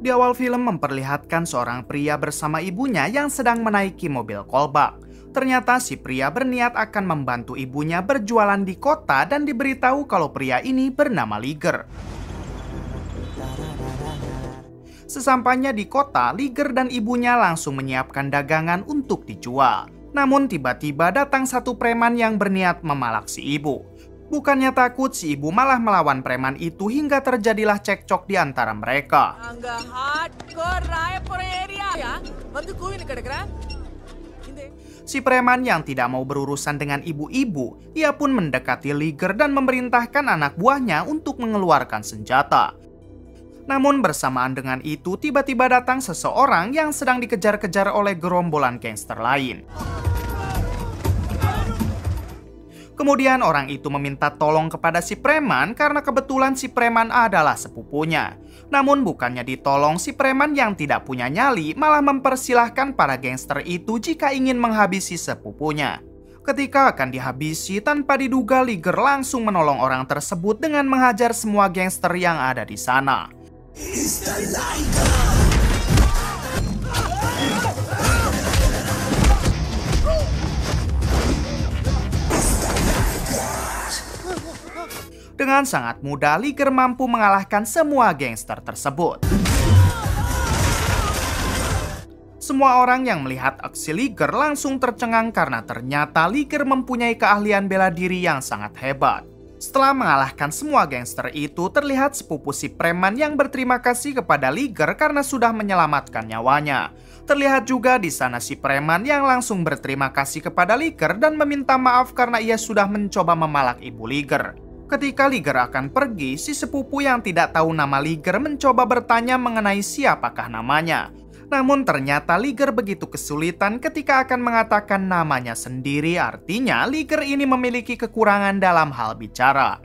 Di awal film memperlihatkan seorang pria bersama ibunya yang sedang menaiki mobil kolbak. Ternyata si pria berniat akan membantu ibunya berjualan di kota dan diberitahu kalau pria ini bernama Liger. Sesampainya di kota, Liger dan ibunya langsung menyiapkan dagangan untuk dijual. Namun tiba-tiba datang satu preman yang berniat memalak si ibu. Bukannya takut, si ibu malah melawan preman itu hingga terjadilah cekcok di antara mereka. Si preman yang tidak mau berurusan dengan ibu-ibu, ia pun mendekati Liger dan memerintahkan anak buahnya untuk mengeluarkan senjata. Namun bersamaan dengan itu, tiba-tiba datang seseorang yang sedang dikejar-kejar oleh gerombolan gangster lain. Kemudian orang itu meminta tolong kepada si preman karena kebetulan si preman adalah sepupunya. Namun bukannya ditolong, si preman yang tidak punya nyali malah mempersilahkan para gangster itu jika ingin menghabisi sepupunya. Ketika akan dihabisi, tanpa diduga Liger langsung menolong orang tersebut dengan menghajar semua gangster yang ada di sana. Dengan sangat mudah, Liger mampu mengalahkan semua gangster tersebut. Semua orang yang melihat aksi Liger langsung tercengang karena ternyata Liger mempunyai keahlian bela diri yang sangat hebat. Setelah mengalahkan semua gangster itu, terlihat sepupu si preman yang berterima kasih kepada Liger karena sudah menyelamatkan nyawanya. Terlihat juga di sana si preman yang langsung berterima kasih kepada Liger dan meminta maaf karena ia sudah mencoba memalak ibu Liger. Ketika Liger akan pergi, si sepupu yang tidak tahu nama Liger mencoba bertanya mengenai siapakah namanya. Namun ternyata Liger begitu kesulitan ketika akan mengatakan namanya sendiri. Artinya Liger ini memiliki kekurangan dalam hal bicara.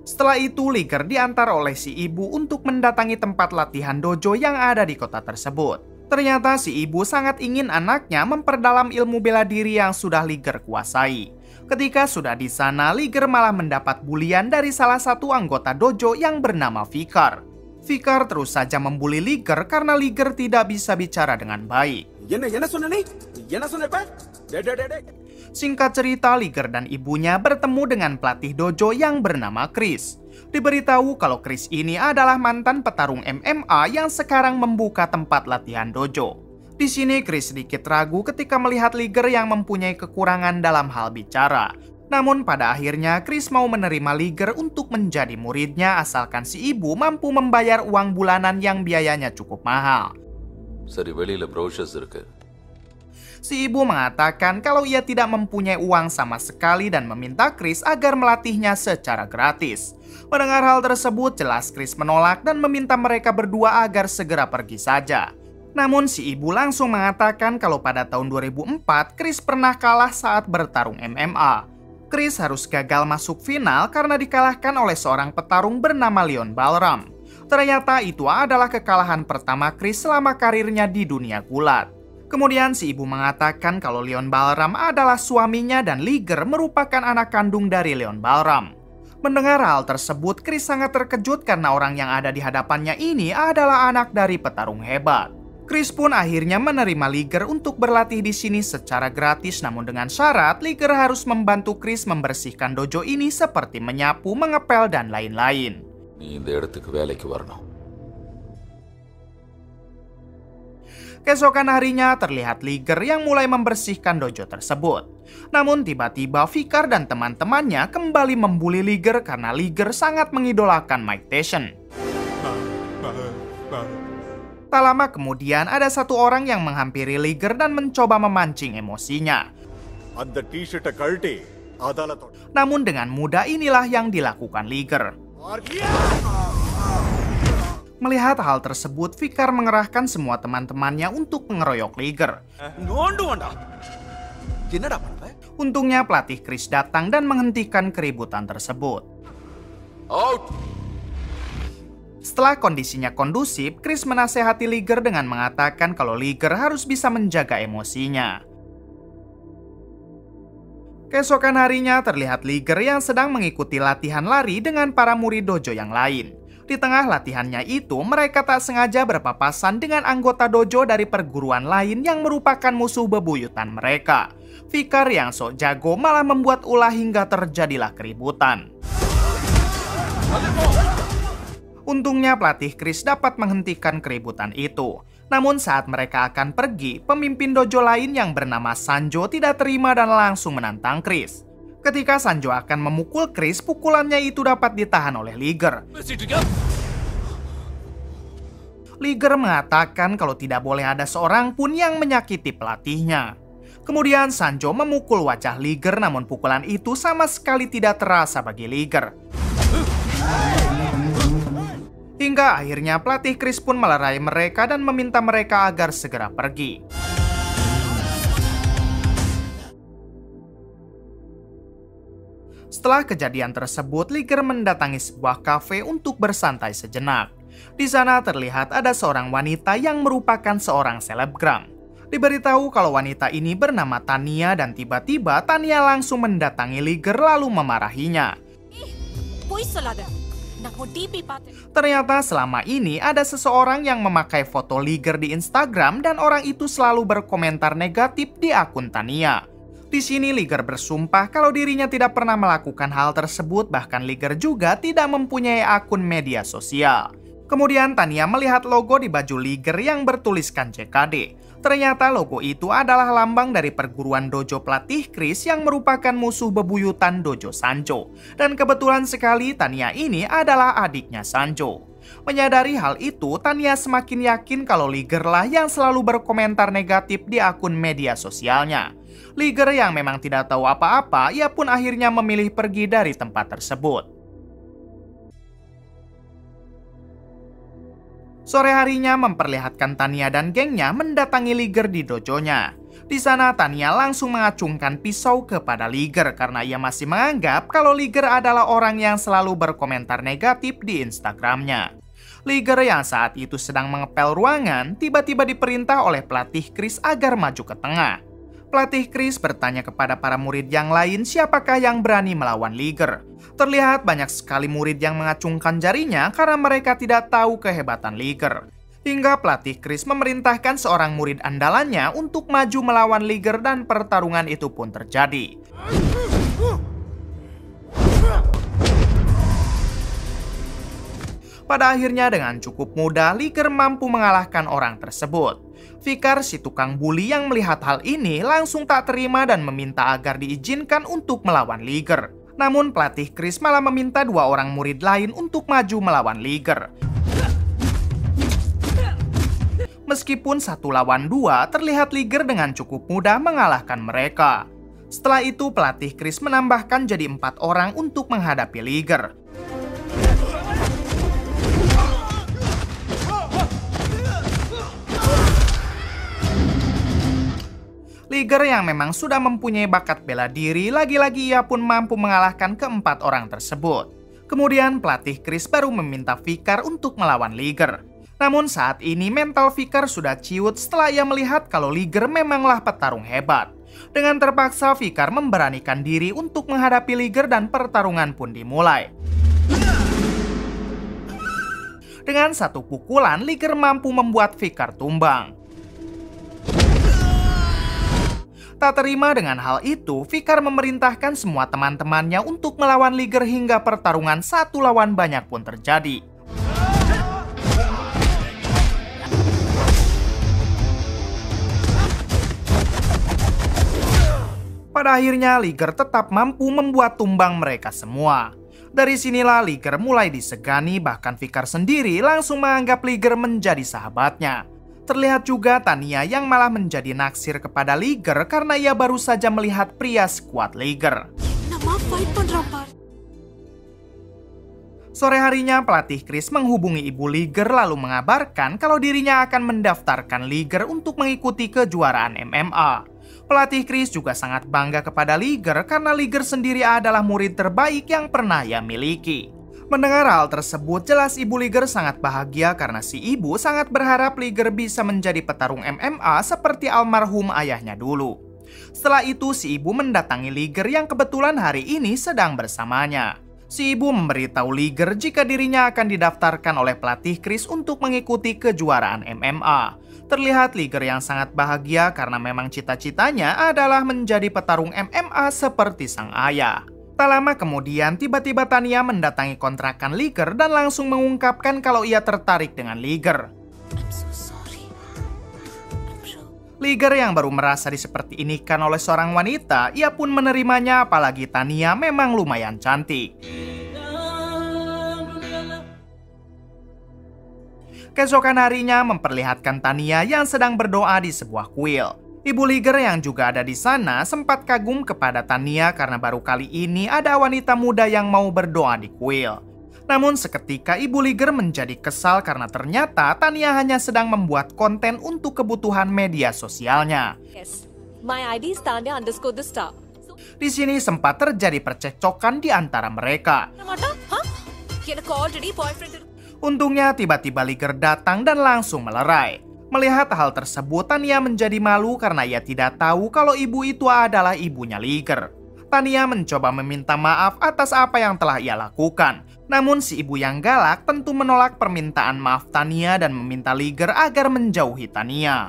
Setelah itu Liger diantar oleh si ibu untuk mendatangi tempat latihan dojo yang ada di kota tersebut. Ternyata si ibu sangat ingin anaknya memperdalam ilmu bela diri yang sudah Liger kuasai. Ketika sudah di sana, Liger malah mendapat bulian dari salah satu anggota dojo yang bernama Fikar. Fikar terus saja membuli Liger karena Liger tidak bisa bicara dengan baik. Singkat cerita, Liger dan ibunya bertemu dengan pelatih dojo yang bernama Chris. Diberitahu kalau Chris ini adalah mantan petarung MMA yang sekarang membuka tempat latihan dojo. Di sini Chris sedikit ragu ketika melihat Liger yang mempunyai kekurangan dalam hal bicara. Namun pada akhirnya Chris mau menerima Liger untuk menjadi muridnya asalkan si ibu mampu membayar uang bulanan yang biayanya cukup mahal. Si ibu mengatakan kalau ia tidak mempunyai uang sama sekali dan meminta Chris agar melatihnya secara gratis. Mendengar hal tersebut, jelas Chris menolak dan meminta mereka berdua agar segera pergi saja. Namun si ibu langsung mengatakan kalau pada tahun 2004, Chris pernah kalah saat bertarung MMA. Chris harus gagal masuk final karena dikalahkan oleh seorang petarung bernama Leon Balram. Ternyata itu adalah kekalahan pertama Chris selama karirnya di dunia gulat. Kemudian si ibu mengatakan kalau Leon Balram adalah suaminya dan Liger merupakan anak kandung dari Leon Balram. Mendengar hal tersebut, Chris sangat terkejut karena orang yang ada di hadapannya ini adalah anak dari petarung hebat. Chris pun akhirnya menerima Liger untuk berlatih di sini secara gratis, namun dengan syarat Liger harus membantu Chris membersihkan dojo ini seperti menyapu, mengepel, dan lain-lain. Keesokan harinya terlihat Liger yang mulai membersihkan dojo tersebut. Namun tiba-tiba Fikar dan teman-temannya kembali membuli Liger karena Liger sangat mengidolakan Mike Tyson. Tak lama kemudian ada satu orang yang menghampiri Liger dan mencoba memancing emosinya. Namun dengan mudah inilah yang dilakukan Liger. Melihat hal tersebut, Fikar mengerahkan semua teman-temannya untuk mengeroyok Liger. Untungnya pelatih Chris datang dan menghentikan keributan tersebut. Setelah kondisinya kondusif, Chris menasehati Liger dengan mengatakan kalau Liger harus bisa menjaga emosinya. Keesokan harinya terlihat Liger yang sedang mengikuti latihan lari dengan para murid dojo yang lain. Di tengah latihannya itu, mereka tak sengaja berpapasan dengan anggota dojo dari perguruan lain yang merupakan musuh bebuyutan mereka. Fikar yang sok jago malah membuat ulah hingga terjadilah keributan. Untungnya pelatih Chris dapat menghentikan keributan itu. Namun saat mereka akan pergi, pemimpin dojo lain yang bernama Sanjo tidak terima dan langsung menantang Chris. Ketika Sanjo akan memukul Chris, pukulannya itu dapat ditahan oleh Liger. Liger mengatakan kalau tidak boleh ada seorang pun yang menyakiti pelatihnya. Kemudian Sanjo memukul wajah Liger, namun pukulan itu sama sekali tidak terasa bagi Liger. Hingga akhirnya pelatih Chris pun melerai mereka dan meminta mereka agar segera pergi. Setelah kejadian tersebut, Liger mendatangi sebuah kafe untuk bersantai sejenak. Di sana terlihat ada seorang wanita yang merupakan seorang selebgram. Diberitahu kalau wanita ini bernama Tania dan tiba-tiba Tania langsung mendatangi Liger lalu memarahinya. Ternyata selama ini ada seseorang yang memakai foto Liger di Instagram dan orang itu selalu berkomentar negatif di akun Tania. Di sini Liger bersumpah kalau dirinya tidak pernah melakukan hal tersebut, bahkan Liger juga tidak mempunyai akun media sosial. Kemudian Tania melihat logo di baju Liger yang bertuliskan CKD. Ternyata logo itu adalah lambang dari perguruan dojo pelatih Chris yang merupakan musuh bebuyutan dojo Sanjo. Dan kebetulan sekali Tania ini adalah adiknya Sanjo. Menyadari hal itu, Tania semakin yakin kalau Liger lah yang selalu berkomentar negatif di akun media sosialnya. Liger yang memang tidak tahu apa-apa, ia pun akhirnya memilih pergi dari tempat tersebut. Sore harinya memperlihatkan Tania dan gengnya mendatangi Liger di dojonya. Di sana Tania langsung mengacungkan pisau kepada Liger karena ia masih menganggap kalau Liger adalah orang yang selalu berkomentar negatif di Instagramnya. Liger yang saat itu sedang mengepel ruangan tiba-tiba diperintah oleh pelatih Chris agar maju ke tengah. Pelatih Chris bertanya kepada para murid yang lain siapakah yang berani melawan Liger. Terlihat banyak sekali murid yang mengacungkan jarinya karena mereka tidak tahu kehebatan Liger. Hingga pelatih Chris memerintahkan seorang murid andalannya untuk maju melawan Liger dan pertarungan itu pun terjadi. Pada akhirnya dengan cukup mudah Liger mampu mengalahkan orang tersebut. Fikar si tukang bully yang melihat hal ini langsung tak terima dan meminta agar diizinkan untuk melawan Liger. Namun pelatih Chris malah meminta dua orang murid lain untuk maju melawan Liger. Meskipun 1 lawan 2, terlihat Liger dengan cukup mudah mengalahkan mereka. Setelah itu pelatih Chris menambahkan jadi 4 orang untuk menghadapi Liger. Liger yang memang sudah mempunyai bakat bela diri, lagi-lagi ia pun mampu mengalahkan ke-4 orang tersebut. Kemudian pelatih Chris baru meminta Fikar untuk melawan Liger. Namun saat ini mental Fikar sudah ciut setelah ia melihat kalau Liger memanglah petarung hebat. Dengan terpaksa Fikar memberanikan diri untuk menghadapi Liger dan pertarungan pun dimulai. Dengan satu pukulan, Liger mampu membuat Fikar tumbang. Tak terima dengan hal itu, Fikar memerintahkan semua teman-temannya untuk melawan Liger hingga pertarungan 1 lawan banyak pun terjadi. Pada akhirnya Liger tetap mampu membuat tumbang mereka semua. Dari sinilah Liger mulai disegani, bahkan Fikar sendiri langsung menganggap Liger menjadi sahabatnya. Terlihat juga Tania yang malah menjadi naksir kepada Liger karena ia baru saja melihat pria sekuat Liger. Sore harinya, pelatih Chris menghubungi ibu Liger lalu mengabarkan kalau dirinya akan mendaftarkan Liger untuk mengikuti kejuaraan MMA. Pelatih Chris juga sangat bangga kepada Liger karena Liger sendiri adalah murid terbaik yang pernah ia miliki. Mendengar hal tersebut, jelas ibu Liger sangat bahagia karena si ibu sangat berharap Liger bisa menjadi petarung MMA seperti almarhum ayahnya dulu. Setelah itu, si ibu mendatangi Liger yang kebetulan hari ini sedang bersamanya. Si ibu memberitahu Liger jika dirinya akan didaftarkan oleh pelatih Chris untuk mengikuti kejuaraan MMA. Terlihat Liger yang sangat bahagia karena memang cita-citanya adalah menjadi petarung MMA seperti sang ayah. Tak lama kemudian, tiba-tiba Tania mendatangi kontrakan Liger dan langsung mengungkapkan kalau ia tertarik dengan Liger. Liger yang baru merasa diseperti inikan oleh seorang wanita, ia pun menerimanya apalagi Tania memang lumayan cantik. Keesokan harinya memperlihatkan Tania yang sedang berdoa di sebuah kuil. Ibu Liger yang juga ada di sana sempat kagum kepada Tania karena baru kali ini ada wanita muda yang mau berdoa di kuil. Namun seketika Ibu Liger menjadi kesal karena ternyata Tania hanya sedang membuat konten untuk kebutuhan media sosialnya. Yes, my ID is Tanya_the_star. Di sini sempat terjadi percekcokan di antara mereka. Untungnya tiba-tiba Liger datang dan langsung melerai. Melihat hal tersebut, Tania menjadi malu karena ia tidak tahu kalau ibu itu adalah ibunya Liger. Tania mencoba meminta maaf atas apa yang telah ia lakukan. Namun si ibu yang galak tentu menolak permintaan maaf Tania dan meminta Liger agar menjauhi Tania.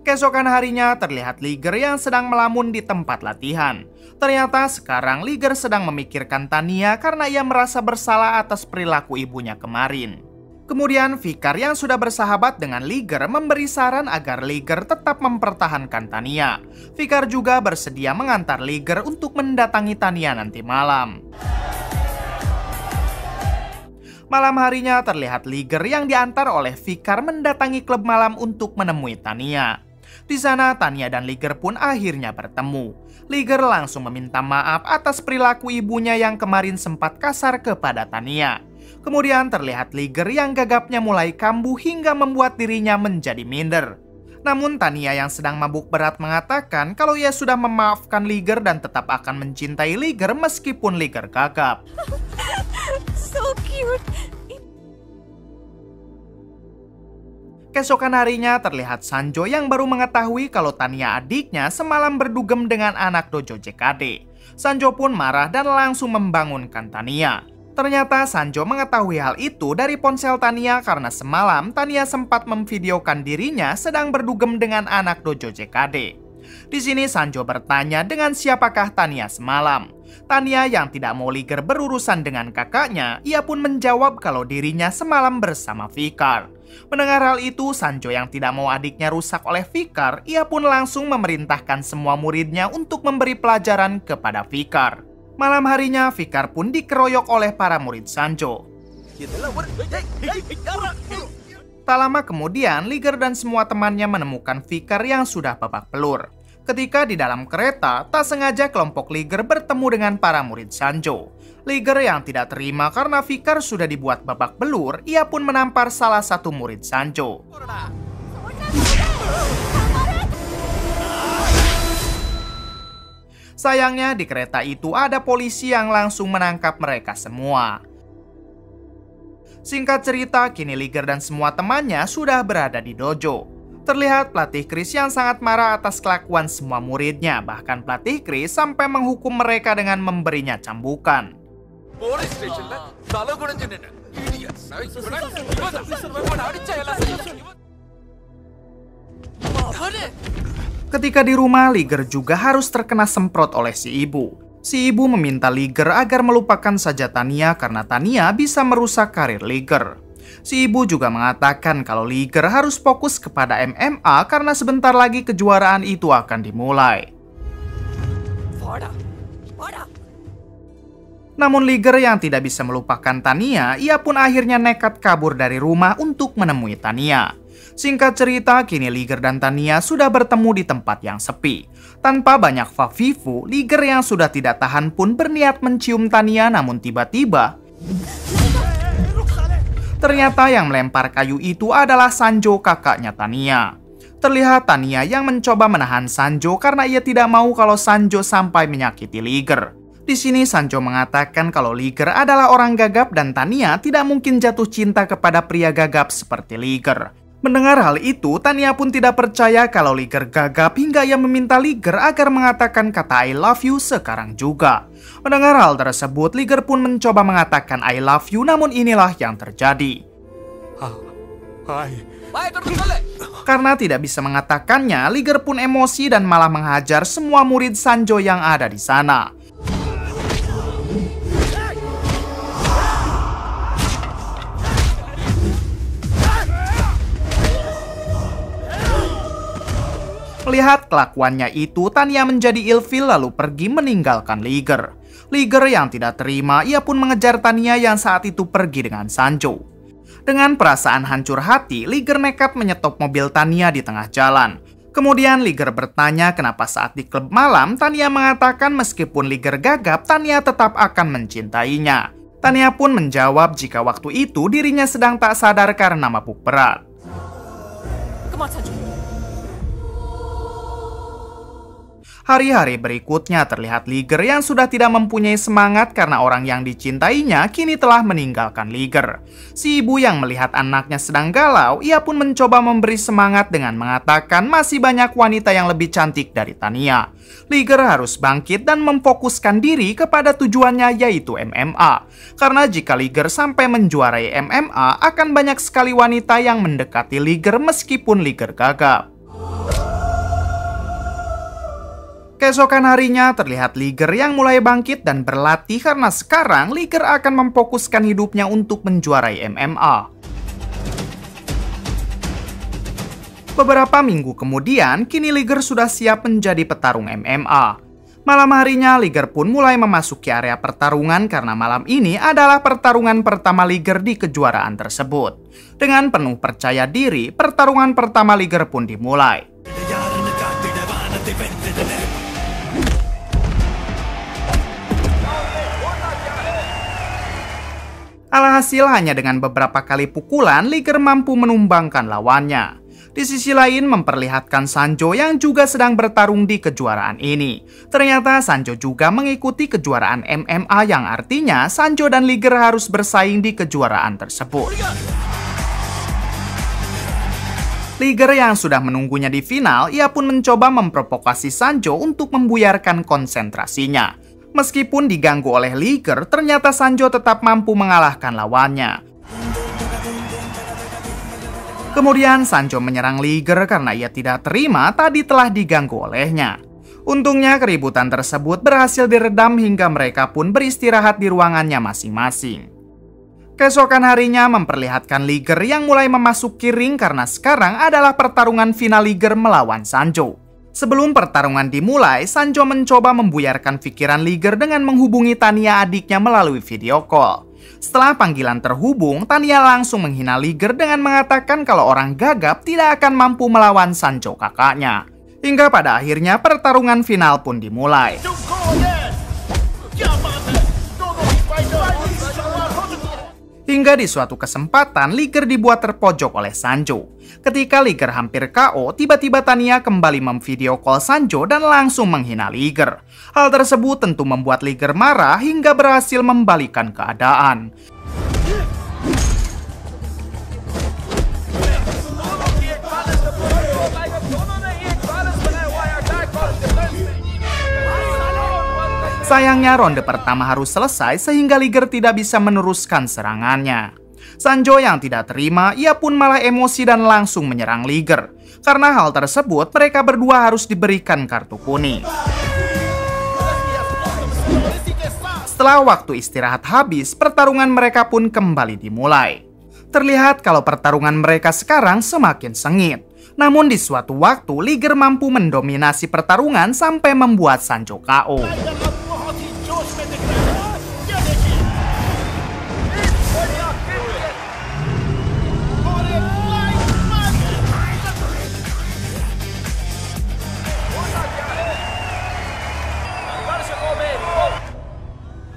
Keesokan harinya terlihat Liger yang sedang melamun di tempat latihan. Ternyata sekarang Liger sedang memikirkan Tania karena ia merasa bersalah atas perilaku ibunya kemarin. Kemudian Fikar yang sudah bersahabat dengan Liger memberi saran agar Liger tetap mempertahankan Tania. Fikar juga bersedia mengantar Liger untuk mendatangi Tania nanti malam. Malam harinya terlihat Liger yang diantar oleh Fikar mendatangi klub malam untuk menemui Tania. Di sana Tania dan Liger pun akhirnya bertemu. Liger langsung meminta maaf atas perilaku ibunya yang kemarin sempat kasar kepada Tania. Kemudian terlihat Liger yang gagapnya mulai kambuh hingga membuat dirinya menjadi minder. Namun Tania yang sedang mabuk berat mengatakan kalau ia sudah memaafkan Liger dan tetap akan mencintai Liger meskipun Liger gagap. So cute. Keesokan harinya terlihat Sanjo yang baru mengetahui kalau Tania adiknya semalam berdugem dengan anak dojo JKD. Sanjo pun marah dan langsung membangunkan Tania. Ternyata Sanjo mengetahui hal itu dari ponsel Tania karena semalam Tania sempat memvideokan dirinya sedang berdugem dengan anak dojo JKD. Di sini Sanjo bertanya dengan siapakah Tania semalam. Tania yang tidak mau Liger berurusan dengan kakaknya, ia pun menjawab kalau dirinya semalam bersama Fikar. Mendengar hal itu, Sanjo yang tidak mau adiknya rusak oleh Fikar, ia pun langsung memerintahkan semua muridnya untuk memberi pelajaran kepada Fikar. Malam harinya, Fikar pun dikeroyok oleh para murid Sanjo. Tak lama kemudian, Liger dan semua temannya menemukan Fikar yang sudah babak belur. Ketika di dalam kereta, tak sengaja kelompok Liger bertemu dengan para murid Sanjo. Liger yang tidak terima karena Fikar sudah dibuat babak belur, ia pun menampar salah satu murid Sanjo. Sayangnya di kereta itu ada polisi yang langsung menangkap mereka semua. Singkat cerita, kini Liger dan semua temannya sudah berada di dojo. Terlihat pelatih Chris yang sangat marah atas kelakuan semua muridnya. Bahkan pelatih Chris sampai menghukum mereka dengan memberinya cambukan. Ketika di rumah, Liger juga harus terkena semprot oleh si ibu. Si ibu meminta Liger agar melupakan saja Tania karena Tania bisa merusak karir Liger. Si ibu juga mengatakan kalau Liger harus fokus kepada MMA karena sebentar lagi kejuaraan itu akan dimulai. Namun Liger yang tidak bisa melupakan Tania, ia pun akhirnya nekat kabur dari rumah untuk menemui Tania. Singkat cerita, kini Liger dan Tanya sudah bertemu di tempat yang sepi. Tanpa banyak fafifu, Liger yang sudah tidak tahan pun berniat mencium Tanya, namun tiba-tiba ternyata yang melempar kayu itu adalah Sanjo, kakaknya Tanya. Terlihat Tanya yang mencoba menahan Sanjo karena ia tidak mau kalau Sanjo sampai menyakiti Liger. Di sini Sanjo mengatakan kalau Liger adalah orang gagap dan Tanya tidak mungkin jatuh cinta kepada pria gagap seperti Liger. Mendengar hal itu, Tanya pun tidak percaya kalau Liger gagap hingga ia meminta Liger agar mengatakan kata I love you sekarang juga. Mendengar hal tersebut, Liger pun mencoba mengatakan I love you, namun inilah yang terjadi. Karena tidak bisa mengatakannya, Liger pun emosi dan malah menghajar semua murid Sanjo yang ada di sana. Melihat kelakuannya itu, Tanya menjadi ilfil lalu pergi meninggalkan Liger. Liger yang tidak terima, ia pun mengejar Tanya yang saat itu pergi dengan Sanjo. Dengan perasaan hancur hati, Liger nekat menyetop mobil Tanya di tengah jalan. Kemudian Liger bertanya kenapa saat di klub malam, Tanya mengatakan meskipun Liger gagap, Tanya tetap akan mencintainya. Tanya pun menjawab jika waktu itu dirinya sedang tak sadar karena mabuk berat. Come on, Sanju. Hari-hari berikutnya terlihat Liger yang sudah tidak mempunyai semangat karena orang yang dicintainya kini telah meninggalkan Liger. Si ibu yang melihat anaknya sedang galau, ia pun mencoba memberi semangat dengan mengatakan masih banyak wanita yang lebih cantik dari Tanya. Liger harus bangkit dan memfokuskan diri kepada tujuannya yaitu MMA. Karena jika Liger sampai menjuarai MMA, akan banyak sekali wanita yang mendekati Liger meskipun Liger gagap. Keesokan harinya terlihat Liger yang mulai bangkit dan berlatih karena sekarang Liger akan memfokuskan hidupnya untuk menjuarai MMA. Beberapa minggu kemudian, kini Liger sudah siap menjadi petarung MMA. Malam harinya, Liger pun mulai memasuki area pertarungan karena malam ini adalah pertarungan pertama Liger di kejuaraan tersebut. Dengan penuh percaya diri, pertarungan pertama Liger pun dimulai. Alhasil hanya dengan beberapa kali pukulan, Liger mampu menumbangkan lawannya. Di sisi lain memperlihatkan Sanjo yang juga sedang bertarung di kejuaraan ini. Ternyata Sanjo juga mengikuti kejuaraan MMA yang artinya Sanjo dan Liger harus bersaing di kejuaraan tersebut. Liger yang sudah menunggunya di final, ia pun mencoba memprovokasi Sanjo untuk membuyarkan konsentrasinya. Meskipun diganggu oleh Liger, ternyata Sanjo tetap mampu mengalahkan lawannya. Kemudian Sanjo menyerang Liger karena ia tidak terima tadi telah diganggu olehnya. Untungnya keributan tersebut berhasil diredam hingga mereka pun beristirahat di ruangannya masing-masing. Keesokan harinya memperlihatkan Liger yang mulai memasuki ring karena sekarang adalah pertarungan final Liger melawan Sanjo. Sebelum pertarungan dimulai, Sanjo mencoba membuyarkan pikiran Liger dengan menghubungi Tanya adiknya melalui video call. Setelah panggilan terhubung, Tanya langsung menghina Liger dengan mengatakan kalau orang gagap tidak akan mampu melawan Sanjo kakaknya. Hingga pada akhirnya pertarungan final pun dimulai. Hingga di suatu kesempatan, Liger dibuat terpojok oleh Sanjo. Ketika Liger hampir KO, tiba-tiba Tanya kembali memvideo call Sanjo dan langsung menghina Liger. Hal tersebut tentu membuat Liger marah hingga berhasil membalikan keadaan. Sayangnya ronde pertama harus selesai sehingga Liger tidak bisa meneruskan serangannya. Sanjo yang tidak terima, ia pun malah emosi dan langsung menyerang Liger. Karena hal tersebut, mereka berdua harus diberikan kartu kuning. Setelah waktu istirahat habis, pertarungan mereka pun kembali dimulai. Terlihat kalau pertarungan mereka sekarang semakin sengit. Namun di suatu waktu, Liger mampu mendominasi pertarungan sampai membuat Sanjo KO.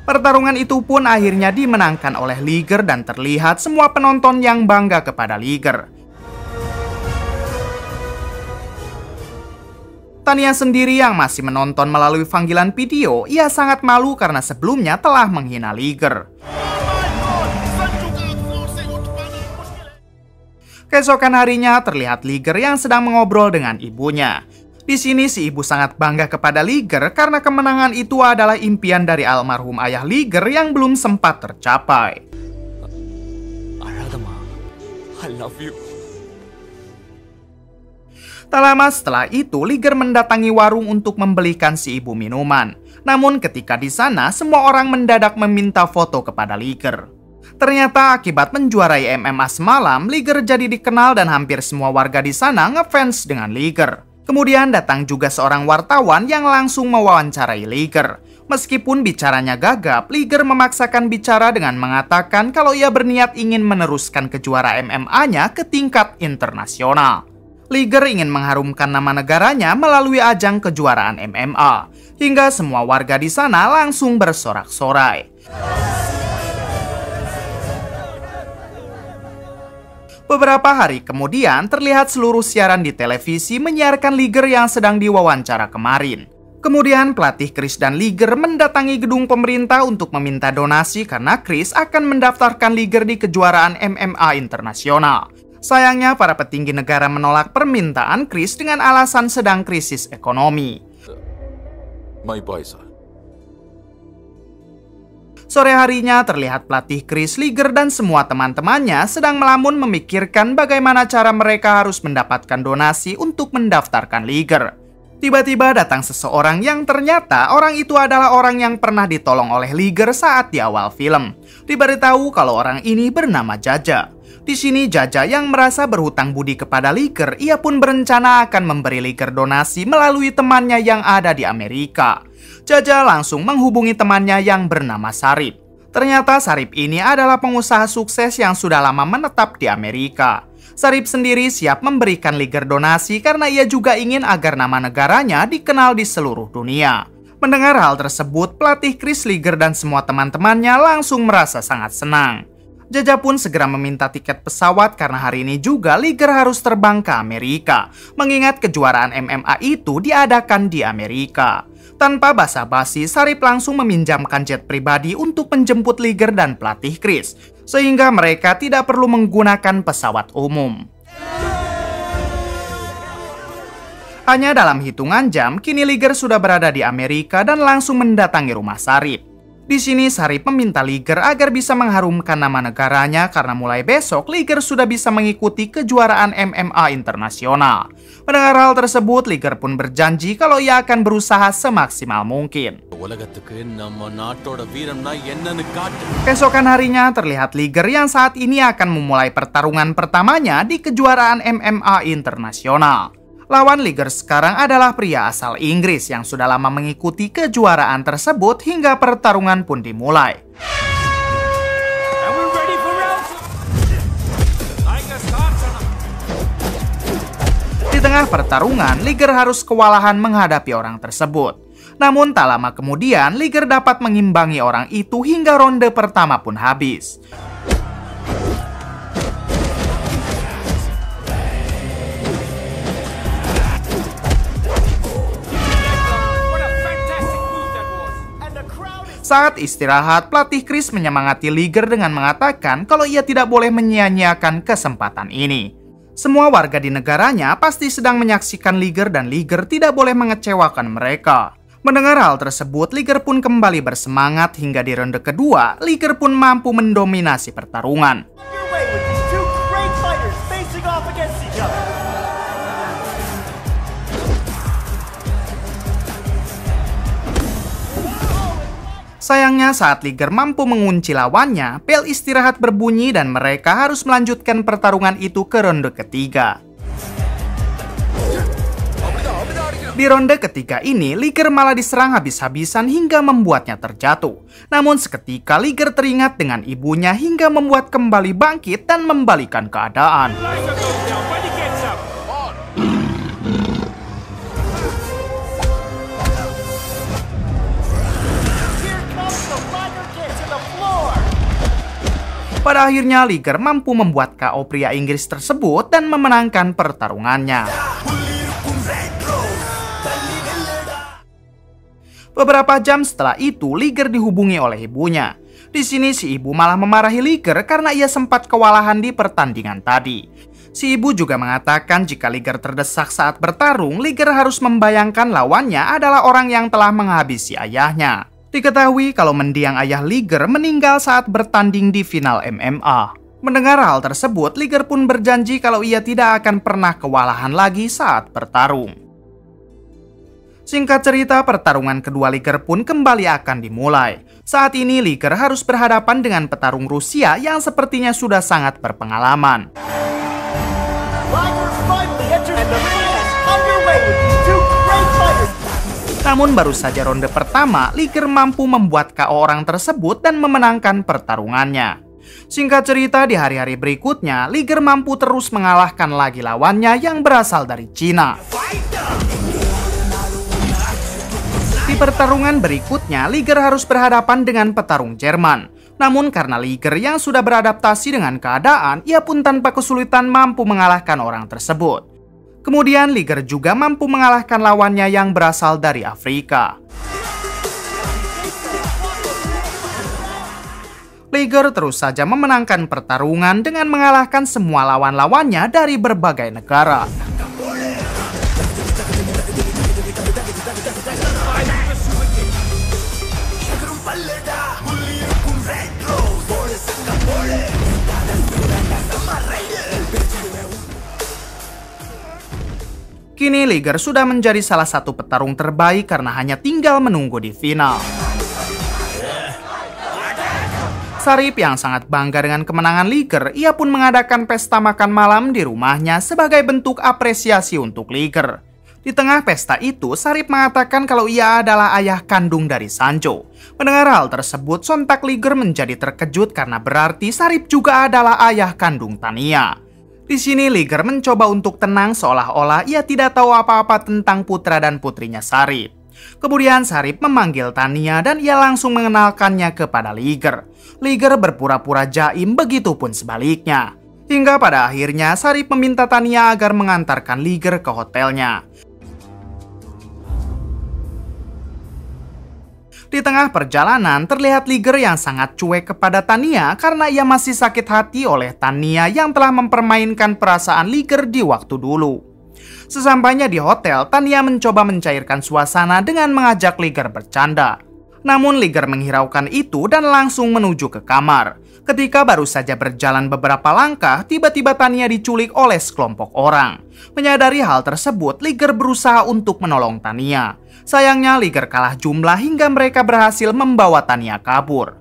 Pertarungan itu pun akhirnya dimenangkan oleh Liger dan terlihat semua penonton yang bangga kepada Liger. Tanya sendiri yang masih menonton melalui panggilan video, ia sangat malu karena sebelumnya telah menghina Liger. Keesokan harinya terlihat Liger yang sedang mengobrol dengan ibunya. Di sini si ibu sangat bangga kepada Liger karena kemenangan itu adalah impian dari almarhum ayah Liger yang belum sempat tercapai. I love you. Tak lama setelah itu, Liger mendatangi warung untuk membelikan si ibu minuman. Namun ketika di sana, semua orang mendadak meminta foto kepada Liger. Ternyata akibat menjuarai MMA semalam, Liger jadi dikenal dan hampir semua warga di sana ngefans dengan Liger. Kemudian datang juga seorang wartawan yang langsung mewawancarai Liger. Meskipun bicaranya gagap, Liger memaksakan bicara dengan mengatakan kalau ia berniat ingin meneruskan kejuaraan MMA-nya ke tingkat internasional. Liger ingin mengharumkan nama negaranya melalui ajang kejuaraan MMA. Hingga semua warga di sana langsung bersorak-sorai. Beberapa hari kemudian, terlihat seluruh siaran di televisi menyiarkan Liger yang sedang diwawancara kemarin. Kemudian pelatih Chris dan Liger mendatangi gedung pemerintah untuk meminta donasi karena Chris akan mendaftarkan Liger di kejuaraan MMA internasional. Sayangnya para petinggi negara menolak permintaan Chris dengan alasan sedang krisis ekonomi. My boy, sir. Sore harinya terlihat pelatih Chris, Liger, dan semua teman-temannya sedang melamun memikirkan bagaimana cara mereka harus mendapatkan donasi untuk mendaftarkan Liger. Tiba-tiba datang seseorang yang ternyata orang itu adalah orang yang pernah ditolong oleh Liger saat di awal film. Diberitahu kalau orang ini bernama Jaja. Di sini Jaja yang merasa berhutang budi kepada Liger, ia pun berencana akan memberi Liger donasi melalui temannya yang ada di Amerika. Jaja langsung menghubungi temannya yang bernama Sarip. Ternyata Sarip ini adalah pengusaha sukses yang sudah lama menetap di Amerika. Sarip sendiri siap memberikan Liger donasi karena ia juga ingin agar nama negaranya dikenal di seluruh dunia. Mendengar hal tersebut, pelatih Chris, Liger, dan semua teman-temannya langsung merasa sangat senang. Jaja pun segera meminta tiket pesawat karena hari ini juga Liger harus terbang ke Amerika, mengingat kejuaraan MMA itu diadakan di Amerika. Tanpa basa-basi, Sarip langsung meminjamkan jet pribadi untuk menjemput Liger dan pelatih Chris, sehingga mereka tidak perlu menggunakan pesawat umum. Hanya dalam hitungan jam, kini Liger sudah berada di Amerika dan langsung mendatangi rumah Sarip. Di sini Sarip meminta Liger agar bisa mengharumkan nama negaranya karena mulai besok Liger sudah bisa mengikuti kejuaraan MMA internasional. Mendengar hal tersebut, Liger pun berjanji kalau ia akan berusaha semaksimal mungkin. Keesokan harinya terlihat Liger yang saat ini akan memulai pertarungan pertamanya di kejuaraan MMA internasional. Lawan Liger sekarang adalah pria asal Inggris yang sudah lama mengikuti kejuaraan tersebut hingga pertarungan pun dimulai. Di tengah pertarungan, Liger harus kewalahan menghadapi orang tersebut. Namun tak lama kemudian, Liger dapat mengimbangi orang itu hingga ronde pertama pun habis. Saat istirahat, pelatih Chris menyemangati Liger dengan mengatakan kalau ia tidak boleh menyia-nyiakan kesempatan ini. Semua warga di negaranya pasti sedang menyaksikan Liger dan Liger tidak boleh mengecewakan mereka. Mendengar hal tersebut, Liger pun kembali bersemangat hingga di ronde kedua, Liger pun mampu mendominasi pertarungan. Sayangnya saat Liger mampu mengunci lawannya, bel istirahat berbunyi dan mereka harus melanjutkan pertarungan itu ke ronde ketiga. Di ronde ketiga ini, Liger malah diserang habis-habisan hingga membuatnya terjatuh. Namun seketika Liger teringat dengan ibunya hingga membuat kembali bangkit dan membalikan keadaan. Pada akhirnya Liger mampu membuat KO pria Inggris tersebut dan memenangkan pertarungannya. Beberapa jam setelah itu, Liger dihubungi oleh ibunya. Di sini si ibu malah memarahi Liger karena ia sempat kewalahan di pertandingan tadi. Si ibu juga mengatakan jika Liger terdesak saat bertarung, Liger harus membayangkan lawannya adalah orang yang telah menghabisi ayahnya. Diketahui kalau mendiang ayah Liger meninggal saat bertanding di final MMA. Mendengar hal tersebut, Liger pun berjanji kalau ia tidak akan pernah kewalahan lagi saat bertarung. Singkat cerita, pertarungan kedua Liger pun kembali akan dimulai. Saat ini Liger harus berhadapan dengan petarung Rusia yang sepertinya sudah sangat berpengalaman. Namun baru saja ronde pertama, Liger mampu membuat KO orang tersebut dan memenangkan pertarungannya. Singkat cerita, di hari-hari berikutnya, Liger mampu terus mengalahkan lagi lawannya yang berasal dari Cina. Di pertarungan berikutnya, Liger harus berhadapan dengan petarung Jerman. Namun karena Liger yang sudah beradaptasi dengan keadaan, ia pun tanpa kesulitan mampu mengalahkan orang tersebut. Kemudian Liger juga mampu mengalahkan lawannya yang berasal dari Afrika. Liger terus saja memenangkan pertarungan dengan mengalahkan semua lawan-lawannya dari berbagai negara. Kini Liger sudah menjadi salah satu petarung terbaik karena hanya tinggal menunggu di final. Sarip yang sangat bangga dengan kemenangan Liger, ia pun mengadakan pesta makan malam di rumahnya sebagai bentuk apresiasi untuk Liger. Di tengah pesta itu, Sarip mengatakan kalau ia adalah ayah kandung dari Sancho. Mendengar hal tersebut, sontak Liger menjadi terkejut karena berarti Sarip juga adalah ayah kandung Tania. Di sini Liger mencoba untuk tenang seolah-olah ia tidak tahu apa-apa tentang putra dan putrinya Sarip. Kemudian Sarip memanggil Tania dan ia langsung mengenalkannya kepada Liger. Liger berpura-pura jaim, begitupun sebaliknya. Hingga pada akhirnya Sarip meminta Tania agar mengantarkan Liger ke hotelnya. Di tengah perjalanan, terlihat Liger yang sangat cuek kepada Tania karena ia masih sakit hati oleh Tania yang telah mempermainkan perasaan Liger di waktu dulu. Sesampainya di hotel, Tania mencoba mencairkan suasana dengan mengajak Liger bercanda. Namun Liger menghiraukan itu dan langsung menuju ke kamar. Ketika baru saja berjalan beberapa langkah, tiba-tiba Tania diculik oleh sekelompok orang. Menyadari hal tersebut, Liger berusaha untuk menolong Tania. Sayangnya Liger kalah jumlah hingga mereka berhasil membawa Tania kabur.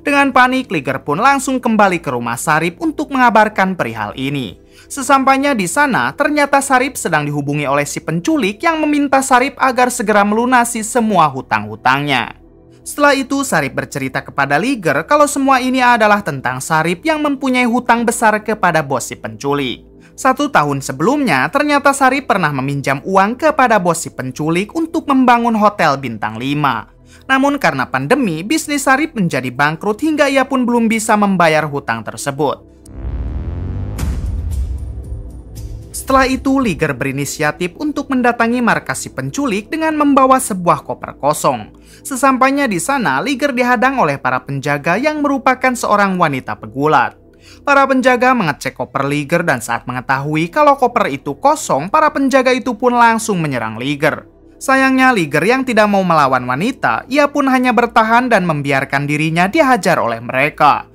Dengan panik, Liger pun langsung kembali ke rumah Sarip untuk mengabarkan perihal ini. Sesampainya di sana, ternyata Sarip sedang dihubungi oleh si penculik yang meminta Sarip agar segera melunasi semua hutang-hutangnya. Setelah itu, Sarip bercerita kepada Liger kalau semua ini adalah tentang Sarip yang mempunyai hutang besar kepada bos si penculik. 1 tahun sebelumnya, ternyata Sarip pernah meminjam uang kepada bos si penculik untuk membangun hotel bintang 5. Namun karena pandemi, bisnis Sarip menjadi bangkrut hingga ia pun belum bisa membayar hutang tersebut. Setelah itu, Liger berinisiatif untuk mendatangi markas si penculik dengan membawa sebuah koper kosong. Sesampainya di sana, Liger dihadang oleh para penjaga yang merupakan seorang wanita pegulat. Para penjaga mengecek koper Liger dan saat mengetahui kalau koper itu kosong, para penjaga itu pun langsung menyerang Liger. Sayangnya Liger yang tidak mau melawan wanita, ia pun hanya bertahan dan membiarkan dirinya dihajar oleh mereka.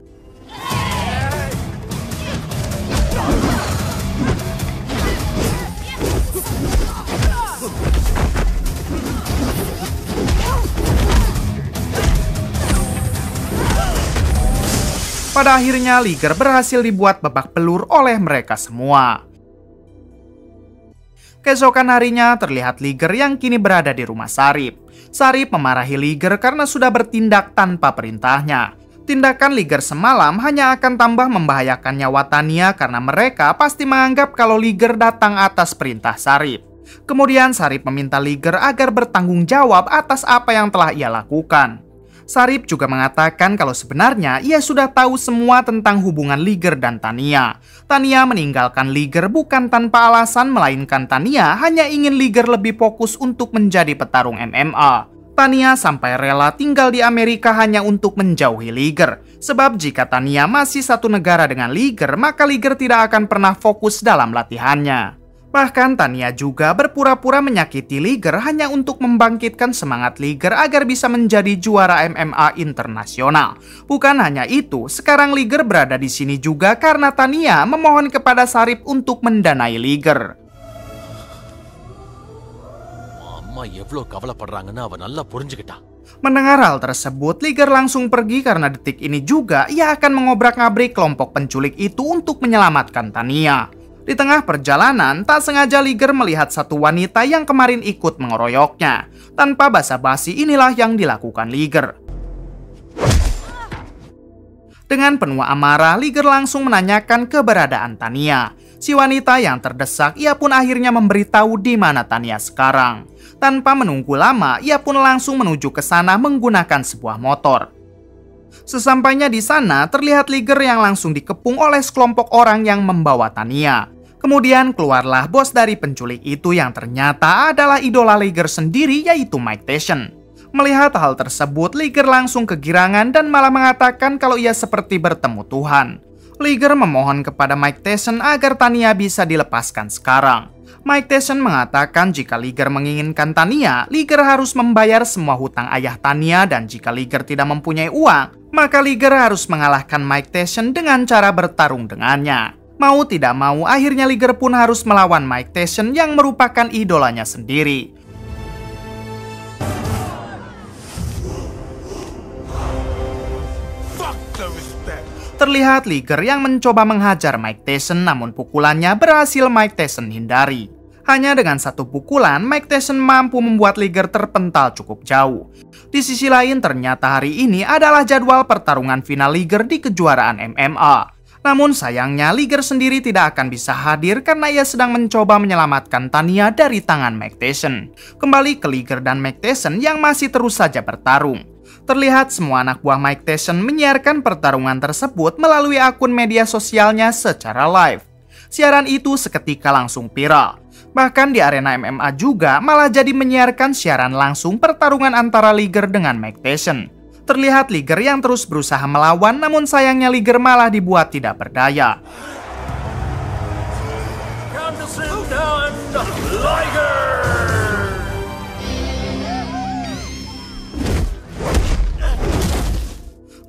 Pada akhirnya Liger berhasil dibuat babak belur oleh mereka semua. Keesokan harinya terlihat Liger yang kini berada di rumah Sarip. Sarip memarahi Liger karena sudah bertindak tanpa perintahnya. Tindakan Liger semalam hanya akan tambah membahayakan nyawa Tania karena mereka pasti menganggap kalau Liger datang atas perintah Sarip. Kemudian Sarip meminta Liger agar bertanggung jawab atas apa yang telah ia lakukan. Sharif juga mengatakan kalau sebenarnya ia sudah tahu semua tentang hubungan Liger dan Tanya. Tanya meninggalkan Liger bukan tanpa alasan, melainkan Tanya hanya ingin Liger lebih fokus untuk menjadi petarung MMA. Tanya sampai rela tinggal di Amerika hanya untuk menjauhi Liger. Sebab jika Tanya masih satu negara dengan Liger, maka Liger tidak akan pernah fokus dalam latihannya. Bahkan Tanya juga berpura-pura menyakiti Liger hanya untuk membangkitkan semangat Liger agar bisa menjadi juara MMA internasional. Bukan hanya itu, sekarang Liger berada di sini juga karena Tanya memohon kepada Sharif untuk mendanai Liger. Mendengar hal tersebut, Liger langsung pergi karena detik ini juga ia akan mengobrak-abrik kelompok penculik itu untuk menyelamatkan Tanya. Di tengah perjalanan, tak sengaja Liger melihat satu wanita yang kemarin ikut mengeroyoknya. Tanpa basa-basi inilah yang dilakukan Liger. Dengan penuh amarah, Liger langsung menanyakan keberadaan Tanya. Si wanita yang terdesak, ia pun akhirnya memberitahu di mana Tanya sekarang. Tanpa menunggu lama, ia pun langsung menuju ke sana menggunakan sebuah motor. Sesampainya di sana, terlihat Liger yang langsung dikepung oleh sekelompok orang yang membawa Tanya. Kemudian keluarlah bos dari penculik itu yang ternyata adalah idola Liger sendiri, yaitu Mike Tyson. Melihat hal tersebut, Liger langsung kegirangan dan malah mengatakan kalau ia seperti bertemu Tuhan. Liger memohon kepada Mike Tyson agar Tanya bisa dilepaskan sekarang. Mike Tyson mengatakan jika Liger menginginkan Tanya, Liger harus membayar semua hutang ayah Tanya, dan jika Liger tidak mempunyai uang, maka Liger harus mengalahkan Mike Tyson dengan cara bertarung dengannya. Mau tidak mau, akhirnya Liger pun harus melawan Mike Tyson yang merupakan idolanya sendiri. Terlihat Liger yang mencoba menghajar Mike Tyson, namun pukulannya berhasil Mike Tyson hindari. Hanya dengan satu pukulan, Mike Tyson mampu membuat Liger terpental cukup jauh. Di sisi lain, ternyata hari ini adalah jadwal pertarungan final Liger di kejuaraan MMA. Namun sayangnya Liger sendiri tidak akan bisa hadir karena ia sedang mencoba menyelamatkan Tanya dari tangan Mike Tyson. Kembali ke Liger dan Mike Tyson yang masih terus saja bertarung. Terlihat semua anak buah Mike Tyson menyiarkan pertarungan tersebut melalui akun media sosialnya secara live. Siaran itu seketika langsung viral. Bahkan di arena MMA juga malah jadi menyiarkan siaran langsung pertarungan antara Liger dengan Mike Tyson. Terlihat Liger yang terus berusaha melawan, namun sayangnya Liger malah dibuat tidak berdaya.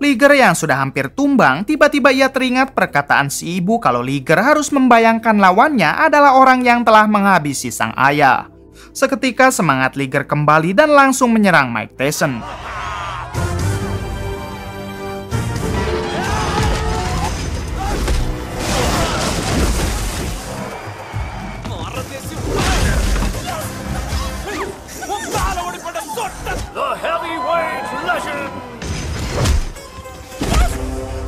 Liger yang sudah hampir tumbang, tiba-tiba ia teringat perkataan si ibu kalau Liger harus membayangkan lawannya adalah orang yang telah menghabisi sang ayah. Seketika semangat Liger kembali dan langsung menyerang Mike Tyson.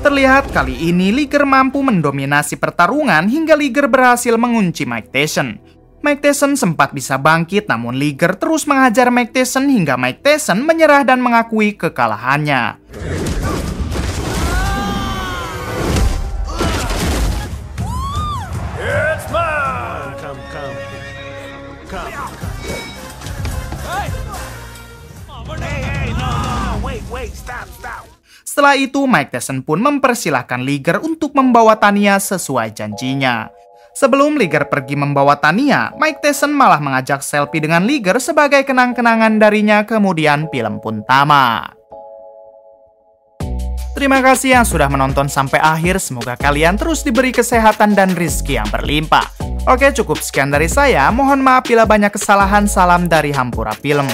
Terlihat kali ini Liger mampu mendominasi pertarungan hingga Liger berhasil mengunci Mike Tyson. Mike Tyson sempat bisa bangkit, namun Liger terus menghajar Mike Tyson hingga Mike Tyson menyerah dan mengakui kekalahannya. Setelah itu, Mike Tyson pun mempersilahkan Liger untuk membawa Tanya sesuai janjinya. Sebelum Liger pergi membawa Tanya, Mike Tyson malah mengajak selfie dengan Liger sebagai kenang-kenangan darinya, kemudian film pun tamat. Terima kasih yang sudah menonton sampai akhir, semoga kalian terus diberi kesehatan dan rezeki yang berlimpah. Oke, cukup sekian dari saya, mohon maaf bila banyak kesalahan, salam dari Hampura Film.